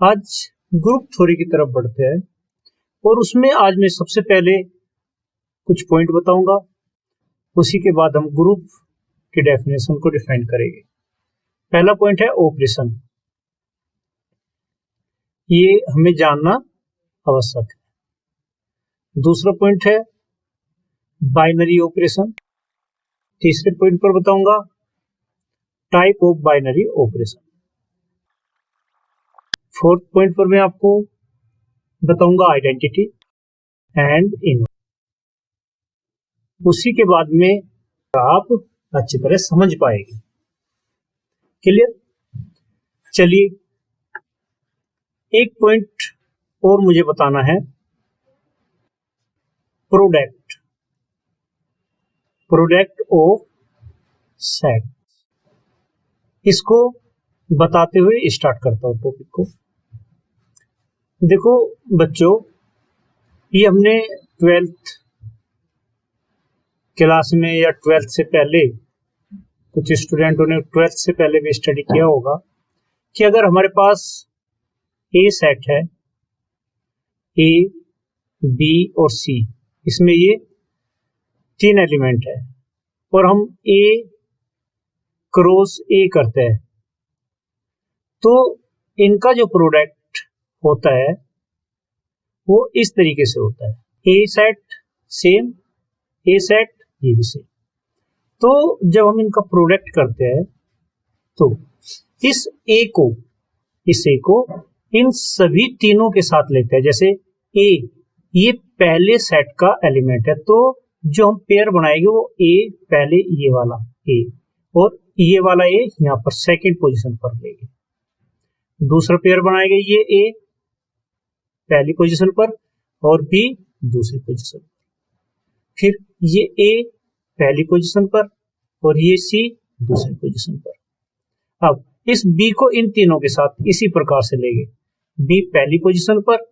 आज group theory की तरफ बढ़ते हैं और उसमें आज मैं सबसे पहले कुछ पॉइंट बताऊंगा, उसी के बाद हम ग्रुप की डेफिनेशन को डिफाइन करेंगे। पहला पॉइंट है ऑपरेशन, ये हमें जानना आवश्यक है। दूसरा पॉइंट है बाइनरी ऑपरेशन। तीसरे पॉइंट पर बताऊंगा type of binary operation. Fourth point पर मैं आपको बताऊंगा आइडेंटिटी एंड इनवर्स। उसी के बाद में आप अच्छी तरह समझ पाएंगे। क्लियर? चलिए एक पॉइंट और मुझे बताना है, प्रोडक्ट ऑफ सेट। इसको बताते हुए स्टार्ट करता हूं टॉपिक को। देखो बच्चों, ये हमने 12th क्लास में या 12th से पहले, कुछ स्टूडेंटों ने 12th से पहले भी स्टडी किया होगा कि अगर हमारे पास ए सेट है, ए बी और सी, इसमें ये 3 एलिमेंट है और हम ए क्रॉस ए करते हैं, तो इनका जो प्रोडक्ट होता है वो इस तरीके से होता है, ए सेट सेम, ए सेट ये भी सेम। तो जब हम इनका प्रोडक्ट करते हैं तो इस ए को इन सभी तीनों के साथ लेते हैं। जैसे ए ये पहले सेट का एलिमेंट है, तो जो हम पेयर बनाएंगे वो ए पहले ये वाला ए और ये वाला ए यहाँ पर सेकंड पोजीशन पर लेंगे। दूसरा पेयर बनाएंगे ये ए पहली पोजीशन पर और बी दूसरी पोजीशन पर, फिर ये ए पहली पोजीशन पर और ये सी दूसरी पोजीशन पर। अब इस बी को इन तीनों के साथ इसी प्रकार से लेंगे, बी पहली पोजीशन पर,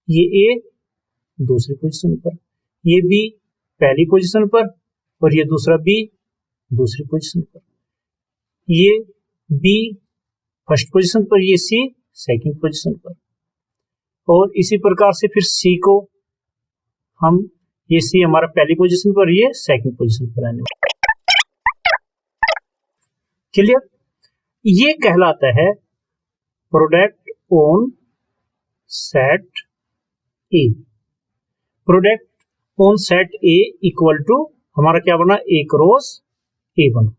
ये ए दूसरी पोजीशन पर, ये बी पहली पोजीशन पर और ये दूसरा बी दूसरी पोजीशन पर, ये बी फर्स्ट पोजीशन पर, ये सी सेकंड पोजीशन पर, और इसी प्रकार से फिर सी को हम, ये सी हमारा पहली पोजीशन पर, ये सेकंड पोजीशन पर आने वाला। क्लियर? ये कहलाता है product on set A. Product on set A equal to हमारा क्या बना, ए क्रॉस ए बना,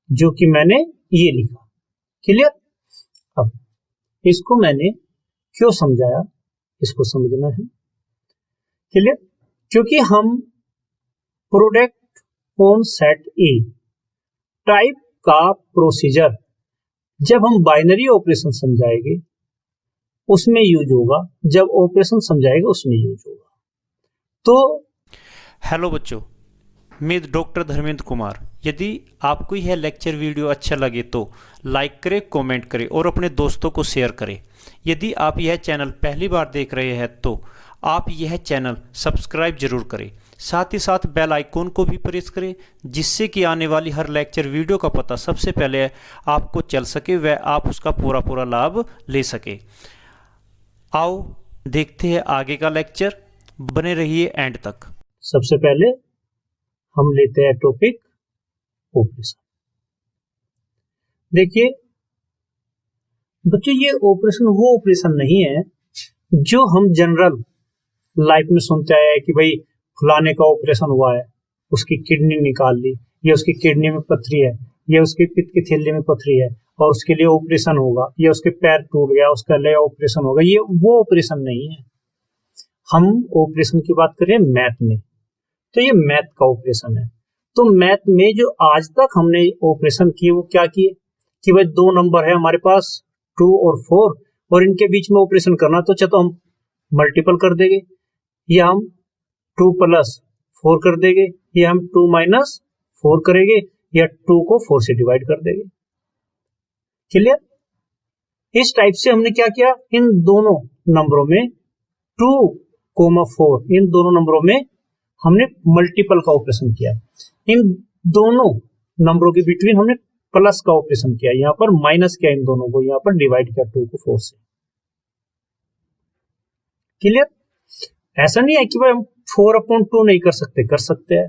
जो कि मैंने ये लिखा। क्लियर? अब इसको मैंने क्यों समझाया, इसको समझना है। क्लियर? क्योंकि हम product on set A type का प्रोसीजर जब हम बाइनरी ऑपरेशन समझाएंगे उसमें यूज होगा, जब ऑपरेशन समझाएंगे उसमें यूज होगा। तो हेलो बच्चों, मैं डॉक्टर धर्मेंद्र कुमार। यदि आपको यह लेक्चर वीडियो अच्छा लगे तो लाइक करें, कमेंट करें और अपने दोस्तों को शेयर करें। यदि आप यह चैनल पहली बार देख रहे हैं तो आप यह चैनल सब्सक्राइब जरूर करें, साथ ही साथ बेल आइकॉन को भी प्रेस करें, जिससे कि आने वाली हर लेक्चर वीडियो का पता सबसे पहले आपको चल सके व आप उसका पूरा लाभ ले सके। आओ देखते हैं आगे का लेक्चर, बने रहिए एंड तक। सबसे पहले हम लेते हैं टॉपिक ऑपरेशन। देखिए बच्चों, ये ऑपरेशन वो ऑपरेशन नहीं है जो हम जनरल लाइफ में सुनते आए हैं कि भाई फलाने का ऑपरेशन हुआ है, उसकी किडनी निकाल ली, या उसकी किडनी में पथरी है, या उसके पित्त की थैली में पथरी है और उसके लिए ऑपरेशन होगा, या उसके पैर टूट गया उसका लिए ऑपरेशन होगा। ये वो ऑपरेशन नहीं है। हम ऑपरेशन की बात करें मैथ में, तो ये मैथ का ऑपरेशन है। तो मैथ में जो आज तक हमने ऑपरेशन किए वो क्या किए कि भाई 2 नंबर है हमारे पास 2 और 4 और इनके बीच में ऑपरेशन करना, तो चाहे तो हम मल्टीपल कर देंगे, या हम 2 + 4 कर देंगे, या हम 2 - 4 करेंगे, या 2 को 4 से डिवाइड कर देंगे। क्लियर? इस टाइप से हमने क्या किया, इन दोनों नंबरों में 2, 4 इन दोनों नंबरों में हमने मल्टीपल का ऑपरेशन किया। इन दोनों नंबरों के बिटवीन हमने प्लस का ऑपरेशन किया, यहाँ पर माइनस किया, इन दोनों को यहाँ पर डिवाइड किया 2 को 4 से। क्लियर? ऐसा नहीं है कि भाई हम 4/2 नहीं कर सकते हैं,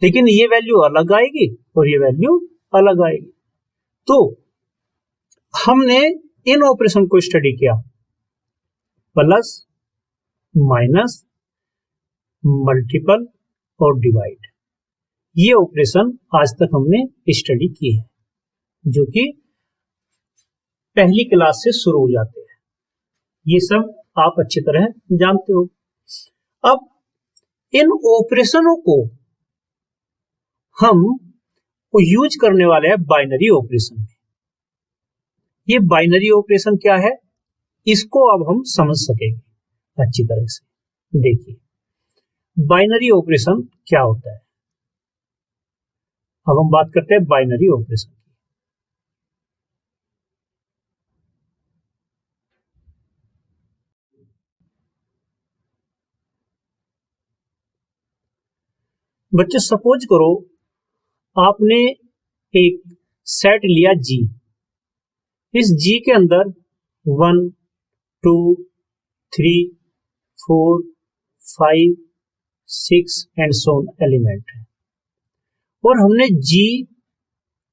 लेकिन ये वैल्यू अलग आएगी और ये वैल्यू अलग आएगी। तो हमने इन ऑपरेशन को स्टडी किया, प्लस, माइनस, मल्टीपल और डिवाइड। ये ऑपरेशन आज तक हमने स्टडी की है, जो कि पहली क्लास से शुरू हो जाते हैं। ये सब आप अच्छी तरह जानते हो। अब इन ऑपरेशनों को हम यूज करने वाले हैं बाइनरी ऑपरेशन में। ये बाइनरी ऑपरेशन क्या है, इसको अब हम समझ सकेंगे अच्छी तरह से। देखिए, बाइनरी ऑपरेशन क्या होता है। अब हम बात करते हैं बाइनरी ऑपरेशन की। बच्चे, सपोज करो आपने एक सेट लिया जी। इस जी के अंदर 1, 2, 3, 4, 5, 6 एंड सो ऑन एलिमेंट है, और हमने जी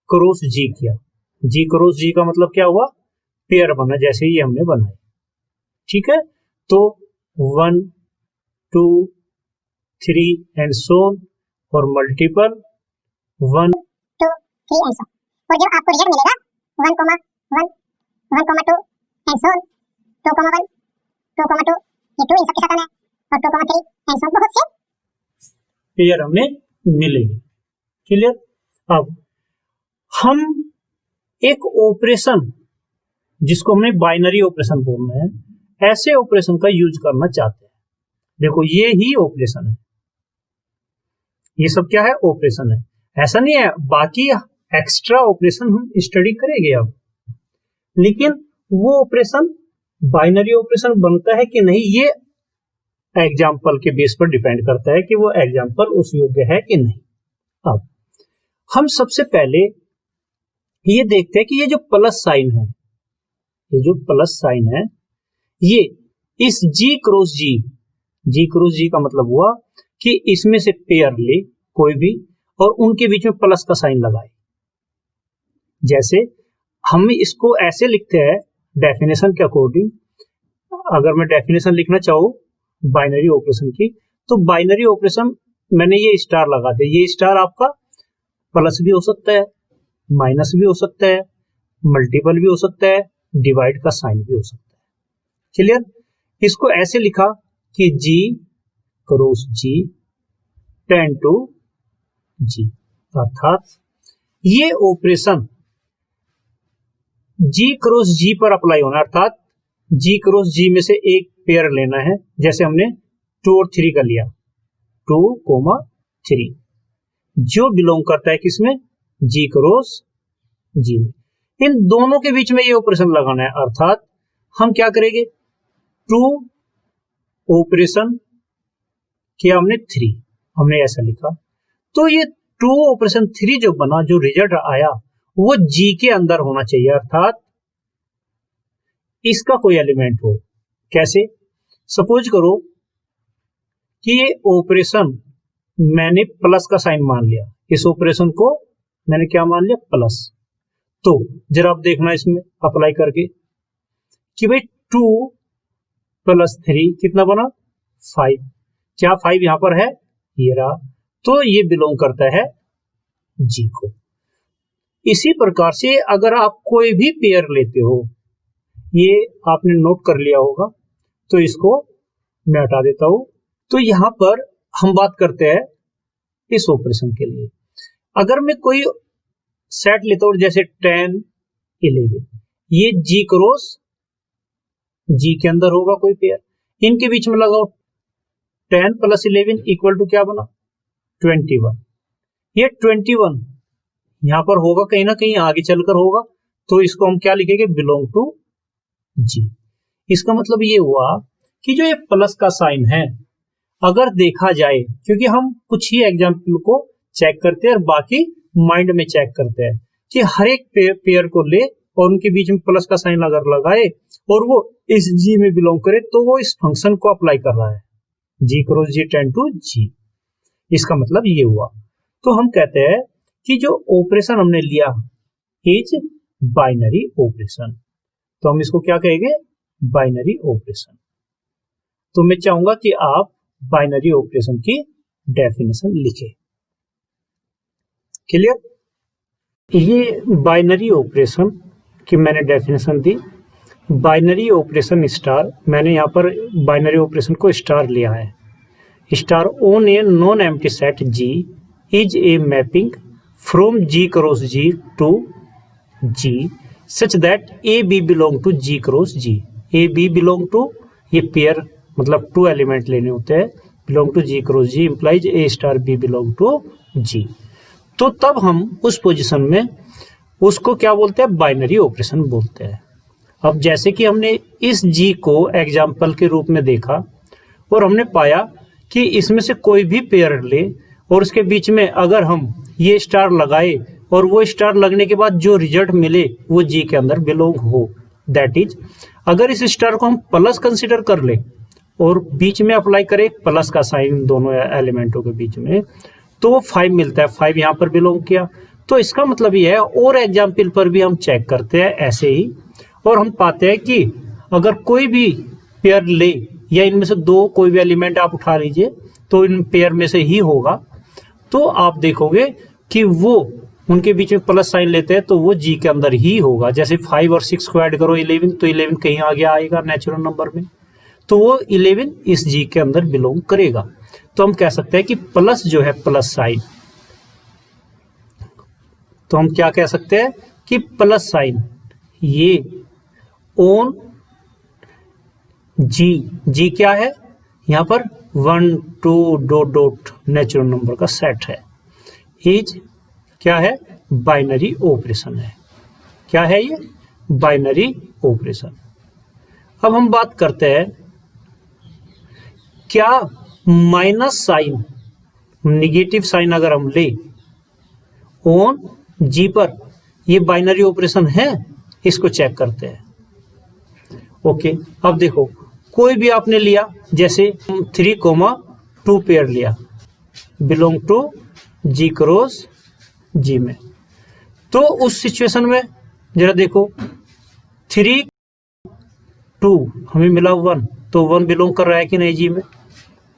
क्रॉस जी किया। जी क्रॉस जी का मतलब क्या हुआ, पेयर बना, जैसे ये हमने बनाया। ठीक है, तो 1, 2, 3 एंड सो ऑन, और मल्टीपल 1, 2, 3 एंड सो, और जब आपको रिजल्ट मिलेगा 1,1, 1,2 एंड सो ऑन, 2,1, 2,2, ये 2 इन सबके साथ आना है, और 2,3 एंड सो ऑन, बहुत से पेयर हमें मिलेगी। क्लियर? अब हम एक ऑपरेशन, जिसको हमने बाइनरी ऑपरेशन बोलना है, ऐसे ऑपरेशन का यूज करना चाहते हैं। देखो, ये ही ऑपरेशन है, ये सब क्या है, ऑपरेशन है। ऐसा नहीं है, बाकी एक्स्ट्रा ऑपरेशन हम स्टडी करेंगे अब, लेकिन वो ऑपरेशन बाइनरी ऑपरेशन बनता है कि नहीं, ये एग्जाम्पल के बेस पर डिपेंड करता है कि वो एग्जाम्पल उस योग्य है कि नहीं। अब हम सबसे पहले ये देखते हैं कि ये जो प्लस साइन है, ये जो प्लस साइन है, ये इस जी क्रॉस जी का मतलब हुआ कि इसमें से पेयर ले कोई भी, और उनके बीच में प्लस का साइन लगाए। जैसे हम इसको ऐसे लिखते हैं डेफिनेशन के अकॉर्डिंग। अगर मैं डेफिनेशन लिखना चाहूँ बाइनरी ऑपरेशन की, तो बाइनरी ऑपरेशन मैंने ये स्टार लगा दिया। ये स्टार आपका प्लस भी हो सकता है, माइनस भी हो सकता है, मल्टीपल भी हो सकता है, डिवाइड का साइन भी हो सकता है। क्लियर? इसको ऐसे लिखा कि जी क्रॉस जी टेन टू जी, अर्थात ये ऑपरेशन जी क्रॉस जी पर अप्लाई होना, अर्थात जी क्रॉस जी में से एक पेयर लेना है। जैसे हमने 2 और 3 का लिया, 2, 3, जो बिलोंग करता है किसमें, जी क्रॉस जी में। इन दोनों के बीच में ये ऑपरेशन लगाना है, अर्थात हम क्या करेंगे, 2 ऑपरेशन किया हमने 3, हमने ऐसा लिखा, तो ये 2 ऑपरेशन 3 जो बना, जो रिजल्ट आया, वो जी के अंदर होना चाहिए, अर्थात इसका कोई एलिमेंट हो। कैसे? सपोज करो कि ये ऑपरेशन मैंने प्लस का साइन मान लिया, इस ऑपरेशन को मैंने क्या मान लिया, प्लस। तो जरा आप देखना इसमें अप्लाई करके कि भाई 2 + 3 कितना बना, 5। क्या 5 यहां पर है, ये रहा, तो ये बिलोंग करता है जी को। इसी प्रकार से अगर आप कोई भी पेयर लेते हो, ये आपने नोट कर लिया होगा, तो इसको मैं हटा देता हूं। तो यहां पर हम बात करते हैं इस ऑपरेशन के लिए। अगर मैं कोई सेट लेता हूं, जैसे 10, 11, ये जी क्रॉस जी के अंदर होगा कोई पेयर, इनके बीच में लगाओ 10 + 11 = क्या बना, 21। ये 21 यहां पर होगा, कहीं ना कहीं आगे चलकर होगा, तो इसको हम क्या लिखेंगे, बिलोंग टू जी। इसका मतलब ये हुआ कि जो ये प्लस का साइन है, अगर देखा जाए, क्योंकि हम कुछ ही एग्जाम्पल को चेक करते हैं और बाकी माइंड में चेक करते हैं कि हर एक पेयर को ले और उनके बीच में प्लस का साइन अगर लगाए और वो इस जी में बिलोंग करे तो वो इस फंक्शन को अप्लाई कर रहा है, जी क्रॉस जी टेंड टू जी। इसका मतलब ये हुआ। तो हम कहते हैं कि जो ऑपरेशन हमने लिया इज बाइनरी ऑपरेशन, तो हम इसको क्या कहेंगे, बाइनरी ऑपरेशन। तो मैं चाहूंगा कि आप बाइनरी ऑपरेशन की डेफिनेशन लिखें। क्लियर? ये बाइनरी ऑपरेशन की मैंने डेफिनेशन दी। बाइनरी ऑपरेशन स्टार, मैंने यहाँ पर बाइनरी ऑपरेशन को स्टार लिया है। Star on a non empty set G is a mapping from G cross G to G such that A B belong to G cross G. A B belong to, ये pair मतलब 2 element लेने होते हैं, belong to G cross ji implies A star B belong to G. तो तब हम उस position में उसको क्या बोलते हैं, बाइनरी ऑपरेशन बोलते हैं। अब जैसे कि हमने इस जी को एग्जाम्पल के रूप में देखा और हमने पाया कि इसमें से कोई भी पेयर ले और उसके बीच में अगर हम ये स्टार लगाए और वो स्टार लगने के बाद जो रिजल्ट मिले वो जी के अंदर बिलोंग हो, दैट इज अगर इस स्टार को हम प्लस कंसीडर कर ले और बीच में अप्लाई करें प्लस का साइन दोनों एलिमेंटों के बीच में, तो वो 5 मिलता है, 5 यहाँ पर बिलोंग किया। तो इसका मतलब ये है, और एग्जाम्पल पर भी हम चेक करते हैं ऐसे ही, और हम पाते हैं कि अगर कोई भी पेयर ले या इनमें से 2 कोई भी एलिमेंट आप उठा लीजिए तो इन पेयर में से ही होगा, तो आप देखोगे कि वो उनके बीच में प्लस साइन लेते हैं तो वो जी के अंदर ही होगा। जैसे 5 और 6 को ऐड करो 11, तो 11 कहीं आगे आएगा नेचुरल नंबर में, तो वो 11 इस जी के अंदर बिलोंग करेगा। तो हम कह सकते हैं कि प्लस जो है प्लस साइन, तो हम क्या कह सकते हैं कि प्लस साइन ये ऑन जी, जी क्या है यहाँ पर 1 2 डॉट डॉट नेचुरल नंबर का सेट है, इज क्या है, बाइनरी ऑपरेशन है। क्या है ये, बाइनरी ऑपरेशन। अब हम बात करते हैं क्या माइनस साइन, निगेटिव साइन अगर हम ले ऑन जी पर, ये बाइनरी ऑपरेशन है, इसको चेक करते हैं। ओके, अब देखो कोई भी आपने लिया, जैसे 3,2 पेयर लिया बिलोंग टू जी क्रॉस जी में, तो उस सिचुएशन में जरा देखो 3 2 हमें मिला 1, तो 1 बिलोंग कर रहा है कि नहीं जी में,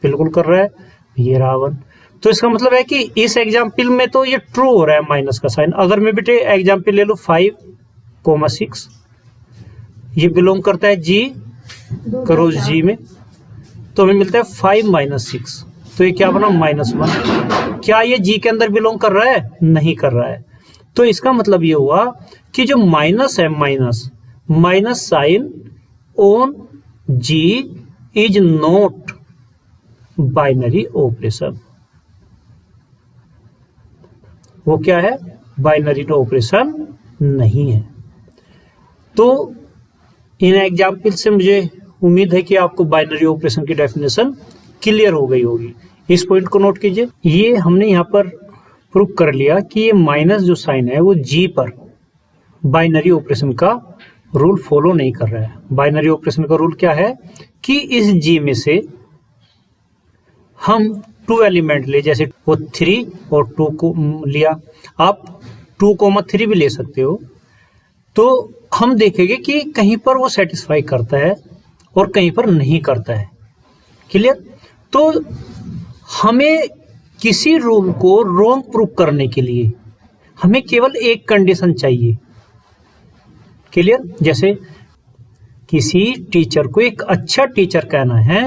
बिल्कुल कर रहा है, ये रहा 1। तो इसका मतलब है कि इस एग्जाम्पल में तो ये ट्रू हो रहा है माइनस का साइन। अगर मैं बेटे एग्जाम्पल ले लूँ 5,6, ये बिलोंग करता है जी क्रॉस जी में, तो हमें मिलता है 5 - 6, तो ये क्या बना -1। क्या ये जी के अंदर बिलोंग कर रहा है, नहीं कर रहा है। तो इसका मतलब ये हुआ कि जो माइनस है, minus sign on G is not binary operation. वो क्या है, बाइनरी ऑपरेशन नहीं है। तो इन एग्जाम्पल से मुझे उम्मीद है कि आपको बाइनरी ऑपरेशन की डेफिनेशन क्लियर हो गई होगी। इस पॉइंट को नोट कीजिए। ये हमने यहाँ पर प्रूव कर लिया कि ये माइनस जो साइन है वो जी पर बाइनरी ऑपरेशन का रूल फॉलो नहीं कर रहा है। बाइनरी ऑपरेशन का रूल क्या है कि इस जी में से हम 2 एलिमेंट ले, जैसे वो 3 और 2 को लिया, आप 2,3 भी ले सकते हो, तो हम देखेंगे कि कहीं पर वो सेटिस्फाई करता है और कहीं पर नहीं करता है। क्लियर? तो हमें किसी रूल को रॉन्ग प्रूव करने के लिए हमें केवल एक कंडीशन चाहिए। क्लियर? जैसे किसी टीचर को एक अच्छा टीचर कहना है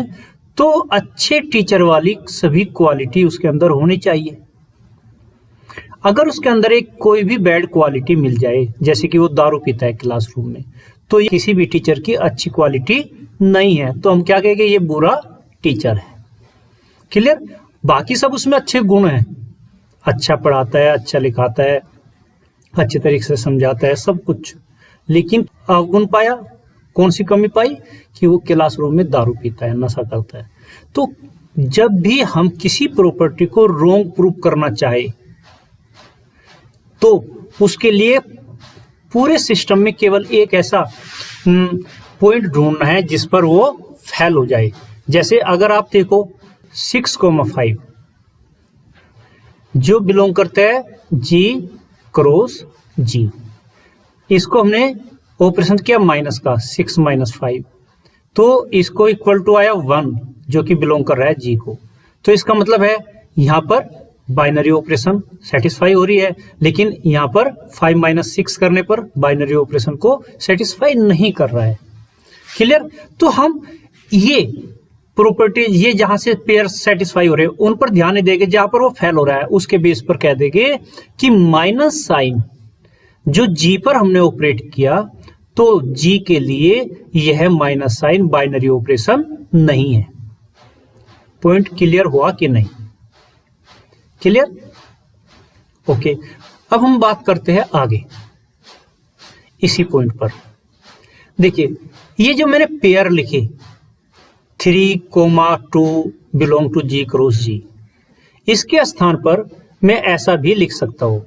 तो अच्छे टीचर वाली सभी क्वालिटी उसके अंदर होनी चाहिए। अगर उसके अंदर एक कोई भी बैड क्वालिटी मिल जाए, जैसे कि वो दारू पीता है क्लासरूम में, तो ये किसी भी टीचर की अच्छी क्वालिटी नहीं है, तो हम क्या कहेंगे, ये बुरा टीचर है। क्लियर? बाकी सब उसमें अच्छे गुण हैं, अच्छा पढ़ाता है, अच्छा लिखाता है, अच्छे तरीके से समझाता है, सब कुछ, लेकिन अवगुण पाया, कौन सी कमी पाई कि वो क्लासरूम में दारू पीता है, नशा करता है। तो जब भी हम किसी प्रॉपर्टी को रॉन्ग प्रूव करना चाहे तो उसके लिए पूरे सिस्टम में केवल एक ऐसा पॉइंट ढूंढना है जिस पर वो फेल हो जाए। जैसे अगर आप देखो 6,5 जो बिलोंग करता है G क्रॉस G, इसको हमने ऑपरेशन किया माइनस का 6 - 5, तो इसको इक्वल टू आया 1 जो कि बिलोंग कर रहा है G को। तो इसका मतलब है यहाँ पर बाइनरी ऑपरेशन सेटिस्फाई हो रही है, लेकिन यहाँ पर 5 - 6 करने पर बाइनरी ऑपरेशन को सेटिस्फाई नहीं कर रहा है। क्लियर? तो हम ये प्रॉपर्टीज, ये जहां से पेयर सेटिस्फाई हो रहे हैं उन पर ध्यान नहीं देंगे, जहां पर वो फेल हो रहा है उसके बेस पर कह देंगे कि माइनस साइन जो G पर हमने ऑपरेट किया, तो G के लिए यह माइनस साइन बाइनरी ऑपरेशन नहीं है। पॉइंट क्लियर हुआ कि नहीं? क्लियर? ओके, अब हम बात करते हैं आगे इसी पॉइंट पर। देखिए, ये जो मैंने पेयर लिखे 3,2 belong to G cross G, इसके स्थान पर मैं ऐसा भी लिख सकता हूं।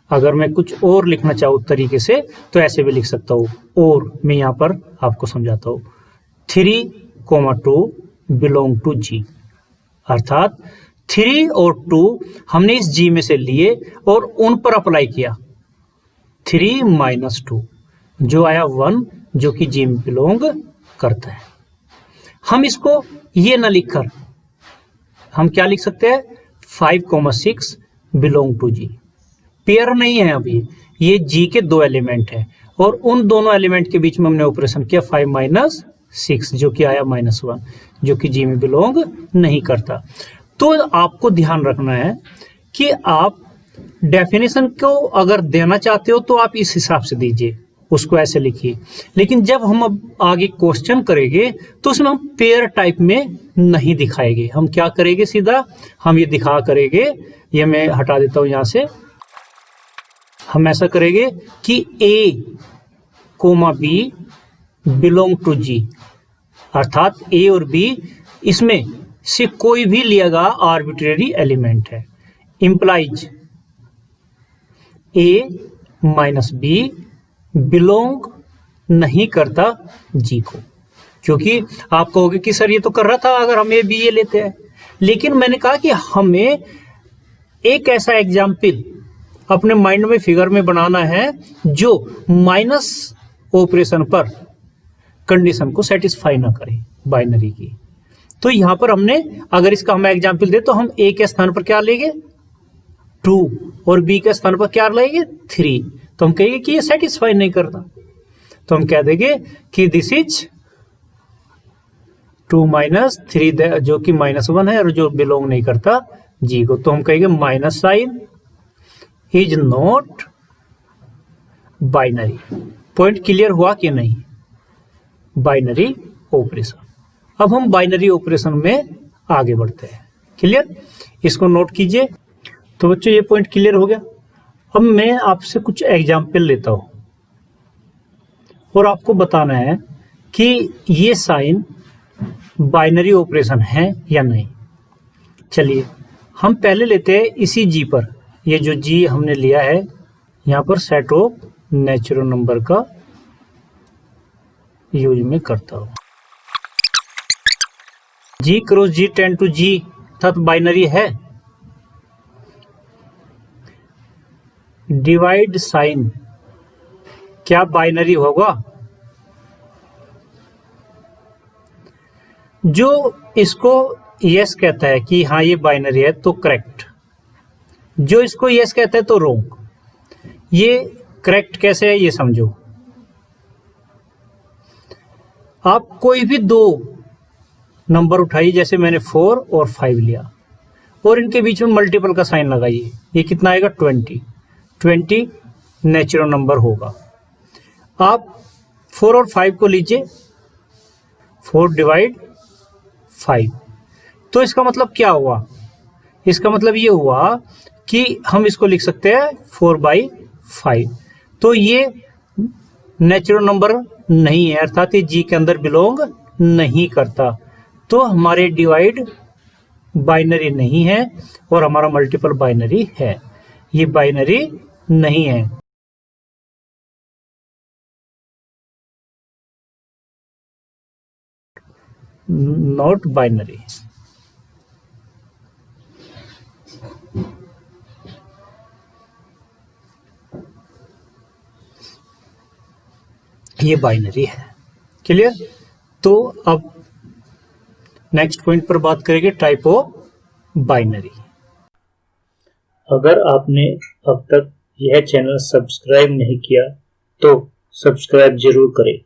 अगर मैं कुछ और लिखना चाहूँ तरीके से तो ऐसे भी लिख सकता हूँ, और मैं यहाँ पर आपको समझाता हूँ। 3,2 बिलोंग टू G, अर्थात 3 और 2 हमने इस G में से लिए और उन पर अप्लाई किया। 3 - 2 जो आया 1 जो कि G में बिलोंग करता है। हम इसको ये ना लिखकर हम क्या लिख सकते हैं? 5,6 बिलोंग टू G। पेयर नहीं है अभी, ये G के 2 एलिमेंट है और उन दोनों एलिमेंट के बीच में हमने ऑपरेशन किया 5 - 6 जो कि आया -1 जो कि G में बिलोंग नहीं करता। तो आपको ध्यान रखना है कि आप डेफिनेशन को अगर देना चाहते हो तो आप इस हिसाब से दीजिए, उसको ऐसे लिखिए। लेकिन जब हम अब आगे क्वेश्चन करेंगे तो उसमें हम पेयर टाइप में नहीं दिखाएंगे। हम क्या करेंगे? सीधा हम ये दिखा करेंगे, ये मैं हटा देता हूं यहां से। हम ऐसा करेंगे कि A, B belong to G, अर्थात A और B इसमें से कोई भी लिया गया आर्बिट्रेरी एलिमेंट है, इंप्लाइज A - B बिलोंग नहीं करता G को। क्योंकि आप कहोगे कि सर ये तो कर रहा था अगर हम A B ये लेते हैं, लेकिन मैंने कहा कि हमें एक ऐसा एग्जाम्पल अपने माइंड में फिगर में बनाना है जो माइनस ऑपरेशन पर कंडीशन को सेटिस्फाई ना करे बाइनरी की। तो यहां पर हमने अगर इसका हम एग्जाम्पल दे तो हम A के स्थान पर क्या लेंगे? 2 और B के स्थान पर क्या लेंगे? 3। तो हम कहेंगे कि ये सेटिस्फाई नहीं करता, तो हम कह देंगे कि दिस इज 2 - 3 जो कि -1 है और जो बिलोंग नहीं करता G को। तो हम कहेंगे minus sign is not binary. Point clear हुआ कि नहीं? Binary operation. अब हम बाइनरी ऑपरेशन में आगे बढ़ते हैं। क्लियर? इसको नोट कीजिए। तो बच्चों ये पॉइंट क्लियर हो गया। अब मैं आपसे कुछ एग्जाम्पल लेता हूं और आपको बताना है कि ये साइन बाइनरी ऑपरेशन है या नहीं। चलिए हम पहले लेते हैं इसी G पर, ये जो G हमने लिया है यहाँ पर सेट ऑफ नेचुरल नंबर का यूज में करता हूं। G cross G tend to G अर्थात बाइनरी है। डिवाइड साइन क्या बाइनरी होगा? जो इसको यस कहता है कि हाँ ये बाइनरी है तो करेक्ट, जो इसको यस कहता है तो रॉन्ग। ये करेक्ट कैसे है ये समझो। आप कोई भी 2 नंबर उठाइए, जैसे मैंने 4 और 5 लिया और इनके बीच में मल्टीपल का साइन लगाइए। ये कितना आएगा? 20 नेचुरल नंबर होगा। आप 4 और 5 को लीजिए, 4 डिवाइड 5। तो इसका मतलब क्या हुआ? इसका मतलब ये हुआ कि हम इसको लिख सकते हैं 4/5। तो ये नेचुरल नंबर नहीं है, अर्थात ये G के अंदर बिलोंग नहीं करता। तो हमारे डिवाइड बाइनरी नहीं है और हमारा मल्टीपल बाइनरी है। ये बाइनरी नहीं है। Not binary. ये बाइनरी है। क्लियर? तो अब नेक्स्ट पॉइंट पर बात करेंगे टाइप ऑफ बाइनरी। अगर आपने अब तक यह चैनल सब्सक्राइब नहीं किया तो सब्सक्राइब जरूर करें